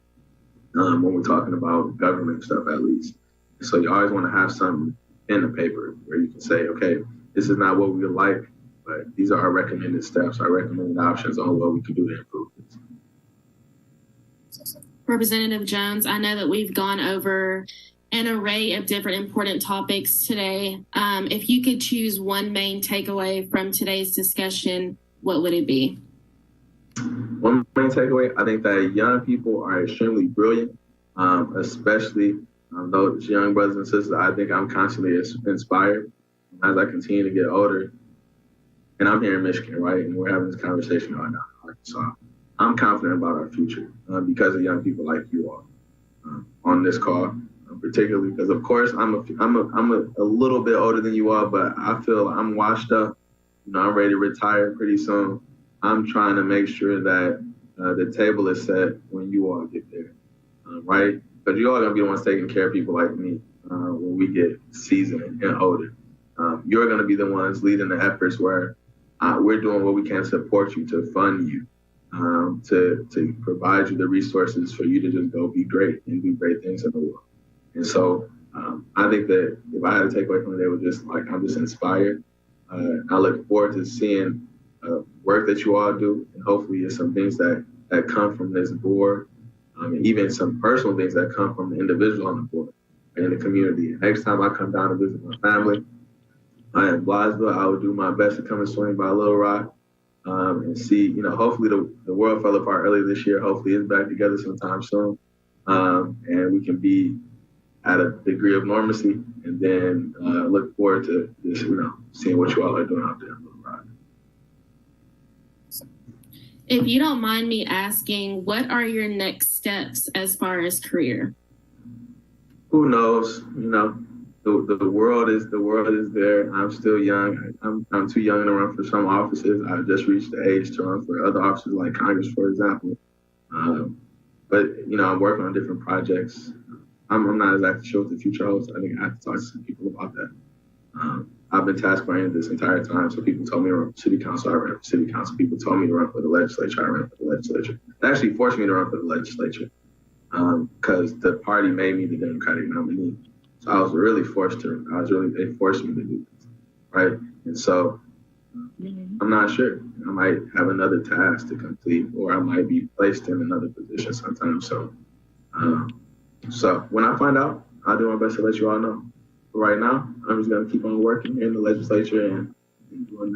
when we're talking about government stuff, at least. So you always want to have something in the paper where you can say, okay, this is not what we would like, but these are our recommended steps, our recommended options on what we can do to improve this. Representative Jones, I know that we've gone over an array of different important topics today. If you could choose one main takeaway from today's discussion, what would it be? One main takeaway, I think that young people are extremely brilliant, especially those young brothers and sisters. I think I'm constantly inspired as I continue to get older. And I'm here in Michigan, right? And we're having this conversation right now in Arkansas. I'm confident about our future because of young people like you all on this call, particularly because, of course, I'm a little bit older than you all, but I feel I'm washed up. I'm ready to retire pretty soon. I'm trying to make sure that the table is set when you all get there, right? Because you all are going to be the ones taking care of people like me when we get seasoned and older. You're going to be the ones leading the efforts where we're doing what we can to support you, to fund you, to provide you the resources for you to just go be great and do great things in the world. And so I think that if I had to take away from it, they were just like, I'm just inspired. I look forward to seeing work that you all do, and hopefully it's some things that come from this board, and even some personal things that come from the individual on the board and in the community. Next time I come down to visit my family, I am Blytheville. I will do my best to come and swing by Little Rock and see, hopefully the world fell apart earlier this year. Hopefully it's back together sometime soon. And we can be at a degree of normalcy, and then look forward to just, seeing what you all are doing out there in Little Rock. If you don't mind me asking, and what are your next steps as far as career? Who knows? You know, the world is there. I'm still young. I'm too young to run for some offices. I've just reached the age to run for other offices like Congress, for example. But you know, I'm working on different projects. I'm not exactly sure what the future holds. I think I have to talk to some people about that. I've been task oriented this entire time. So people told me to run for city council, I ran for city council. People told me to run for the legislature, I ran for the legislature. They actually forced me to run for the legislature because the party made me the Democratic nominee. So they forced me to do this, right? And so I'm not sure. I might have another task to complete, or I might be placed in another position sometime. So when I find out, I'll do my best to let you all know. But right now, I'm just gonna keep on working in the legislature and doing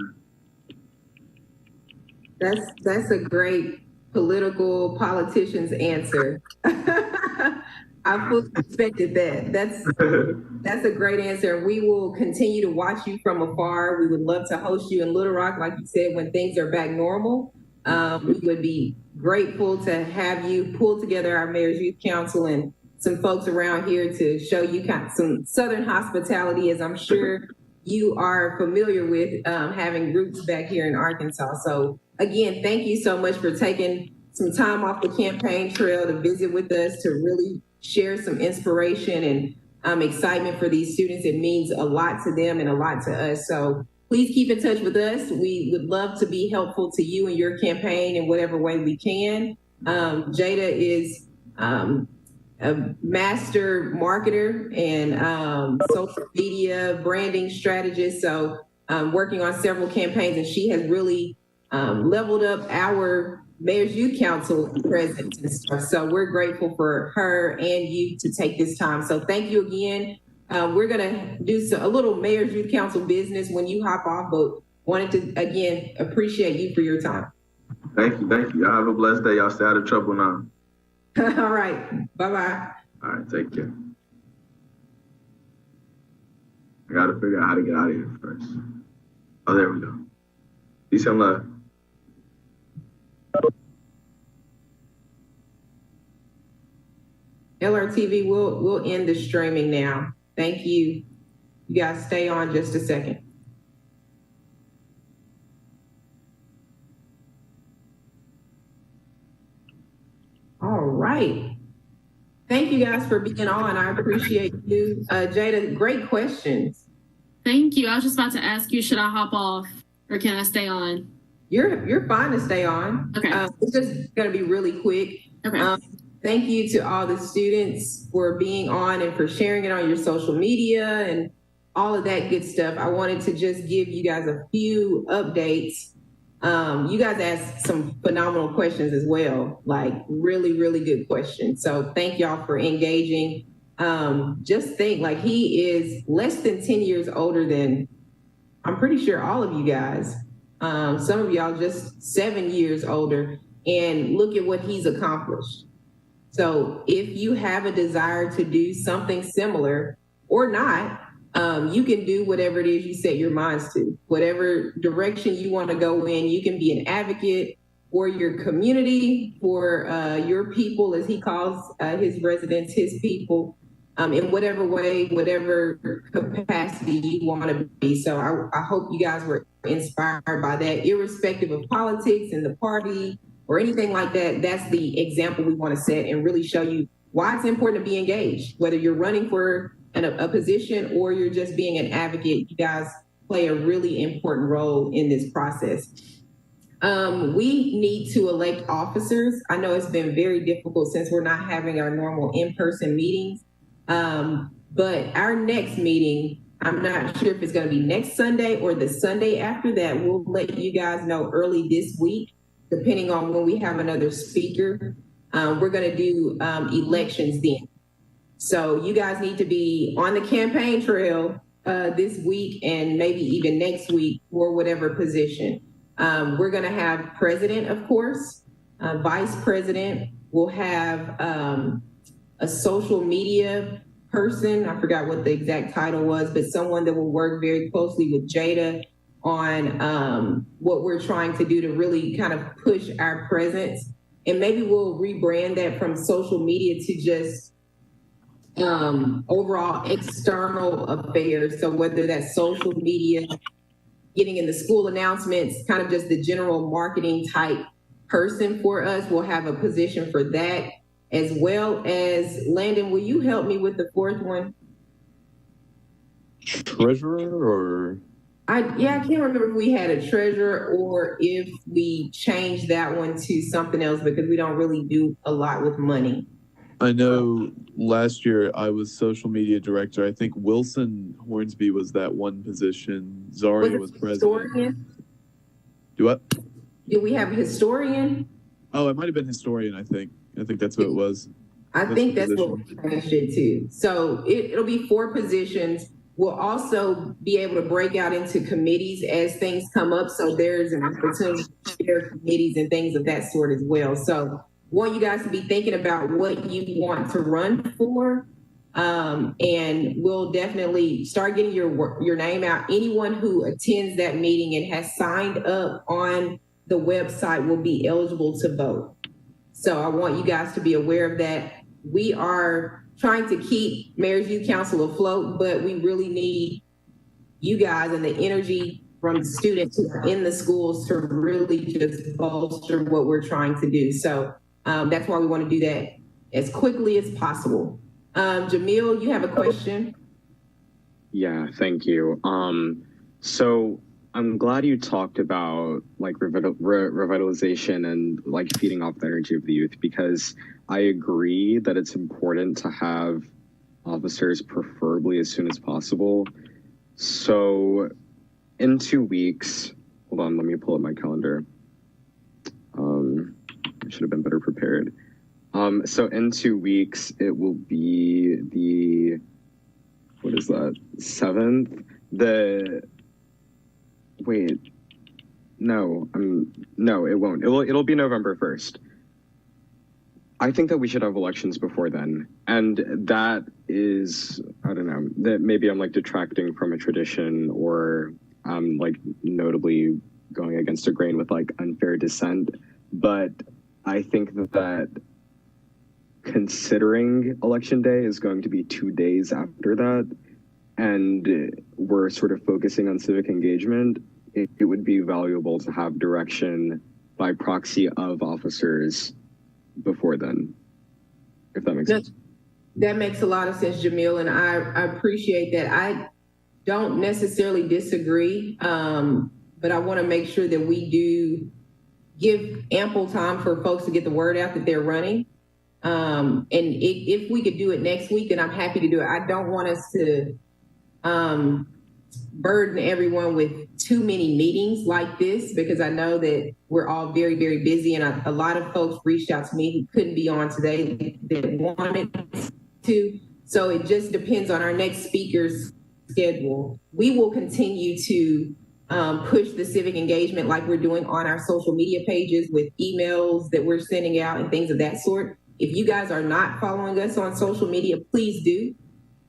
that. That's a great politician's answer. I fully expected that. That's a great answer. We will continue to watch you from afar. We would love to host you in Little Rock, like you said, when things are back normal. We would be grateful to have you pull together our Mayor's Youth Council and some folks around here to show you kind of some Southern hospitality, as I'm sure you are familiar with, having roots back here in Arkansas. So again, thank you so much for taking some time off the campaign trail to visit with us, to really share some inspiration and excitement for these students. It means a lot to them and a lot to us. So please keep in touch with us. We would love to be helpful to you and your campaign in whatever way we can. Jada is a master marketer and social media branding strategist. So working on several campaigns, and she has really leveled up our Mayor's Youth Council presence and stuff. So we're grateful for her and you to take this time. So thank you again. We're gonna do a little Mayor's Youth Council business when you hop off, but wanted to, again, appreciate you for your time. Thank you. Y'all have a blessed day. Y'all stay out of trouble now. All right, bye-bye. All right, take care. I gotta figure out how to get out of here first. Oh, there we go. Peace and love. LRTV, we'll end the streaming now. Thank you. You guys stay on just a second. All right. Thank you guys for being on. I appreciate you. Jada, great questions. Thank you. I was just about to ask you, should I hop off or can I stay on? You're fine to stay on. Okay. It's just gonna be really quick. Okay. Thank you to all the students for being on and for sharing it on your social media and all of that good stuff. I wanted to just give you guys a few updates. You guys asked some phenomenal questions as well, like really, really good questions. So thank y'all for engaging. Just think, like, he is less than 10 years older than, I'm pretty sure, all of you guys. Some of y'all just 7 years older, and look at what he's accomplished. So if you have a desire to do something similar or not, you can do whatever it is you set your minds to. Whatever direction you want to go in, you can be an advocate for your community, for your people, as he calls his residents, his people, in whatever way, whatever capacity you want to be. So I hope you guys were inspired by that, irrespective of politics and the party or anything like that. That's the example we want to set and really show you why it's important to be engaged, whether you're running for a position or you're just being an advocate. You guys play a really important role in this process. We need to elect officers. I know it's been very difficult since we're not having our normal in-person meetings, but our next meeting, I'm not sure if it's going to be next Sunday or the Sunday after that. We'll let you guys know early this week, depending on when we have another speaker. We're going to do elections then. So you guys need to be on the campaign trail this week and maybe even next week for whatever position. We're going to have president, of course, vice president. We'll have a social media person. I forgot what the exact title was, but someone that will work very closely with Jada on what we're trying to do to really kind of push our presence and maybe we'll rebrand that from social media to just overall external affairs. So whether that's social media, getting in the school announcements, kind of just the general marketing type person for us, we'll have a position for that, as well as, Landon, will you help me with the fourth one? Treasurer or? I can't remember if we had a treasurer or if we changed that one to something else, because we don't really do a lot with money. I know last year I was social media director. I think Wilson Hornsby was that one position. Zaria was president. Historian? Do what? Do we have a historian? Oh, it might have been historian, I think. I think that's what it was. I think that's what we changed it to. So it'll be 4 positions. We'll also be able to break out into committees as things come up. So there's an opportunity to share committees and things of that sort as well. So I want you guys to be thinking about what you want to run for. And we'll definitely start getting your name out. Anyone who attends that meeting and has signed up on the website will be eligible to vote. So I want you guys to be aware of that. We are trying to keep Mayor's Youth Council afloat, but we really need you guys and the energy from the students who are in the schools to really just bolster what we're trying to do. So that's why we want to do that as quickly as possible. Jamil, you have a question? Yeah, thank you. So I'm glad you talked about like revitalization and like feeding off the energy of the youth, because I agree that it's important to have officers preferably as soon as possible. So in 2 weeks, hold on, let me pull up my calendar. I should have been better prepared. So in 2 weeks, it will be the, what is that, 7th? Wait, no, no, it won't. It'll be November 1st. I think that we should have elections before then. And that is, I don't know, that maybe I'm like detracting from a tradition, or like notably going against a grain with like unfair dissent. But I think that considering election day is going to be 2 days after that, and we're sort of focusing on civic engagement, it would be valuable to have direction by proxy of officers before then, if that makes sense. That makes a lot of sense, Jamil, and I appreciate that. I don't necessarily disagree, but I want to make sure that we do give ample time for folks to get the word out that they're running. And if we could do it next week, then I'm happy to do it. I don't want us to burden everyone with too many meetings like this, because I know that we're all very, very busy, and a lot of folks reached out to me who couldn't be on today that wanted to. So it just depends on our next speaker's schedule. We will continue to push the civic engagement like we're doing on our social media pages with emails that we're sending out and things of that sort. If you guys are not following us on social media, please do,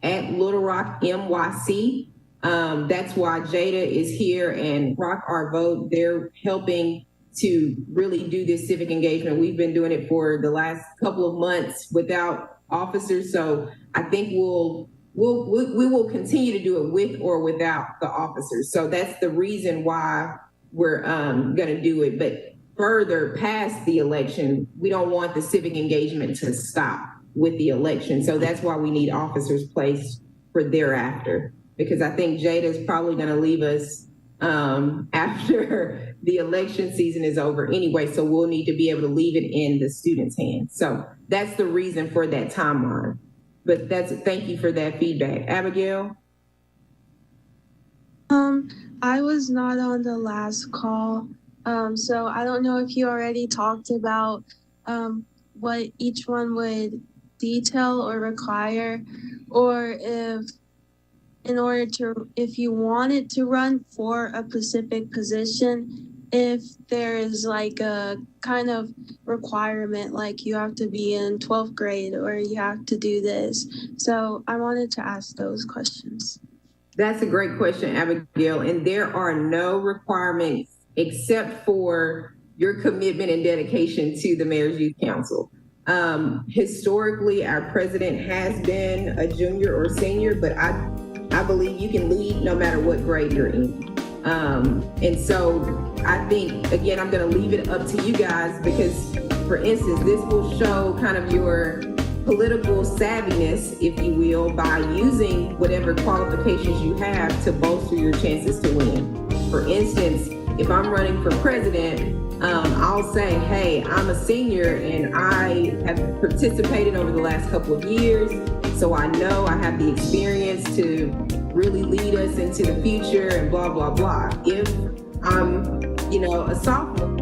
at Little Rock NYC. That's why Jada is here and Rock Our Vote. They're helping to really do this civic engagement. We've been doing it for the last couple of months without officers. So I think we will continue to do it with or without the officers. So that's the reason why we're going to do it. But further past the election, we don't want the civic engagement to stop with the election. So that's why we need officers placed for thereafter, because I think Jada's probably going to leave us after the election season is over anyway. So we'll need to be able to leave it in the students' hands. So that's the reason for that timeline. But thank you for that feedback. Abigail? I was not on the last call. So I don't know if you already talked about what each one would detail or require, or if you wanted to run for a specific position, if there is like a kind of requirement, like you have to be in 12th grade or you have to do this. So I wanted to ask those questions. That's a great question, Abigail. And there are no requirements except for your commitment and dedication to the Mayor's Youth Council. Historically, our president has been a junior or senior, but I believe you can lead no matter what grade you're in. And so I think, again, I'm going to leave it up to you guys because, for instance, this will show kind of your political savviness, if you will, by using whatever qualifications you have to bolster your chances to win. For instance, if I'm running for president, I'll say, hey, I'm a senior and I have participated over the last couple of years, so I know I have the experience to really lead us into the future and blah, blah, blah. If I'm, a sophomore,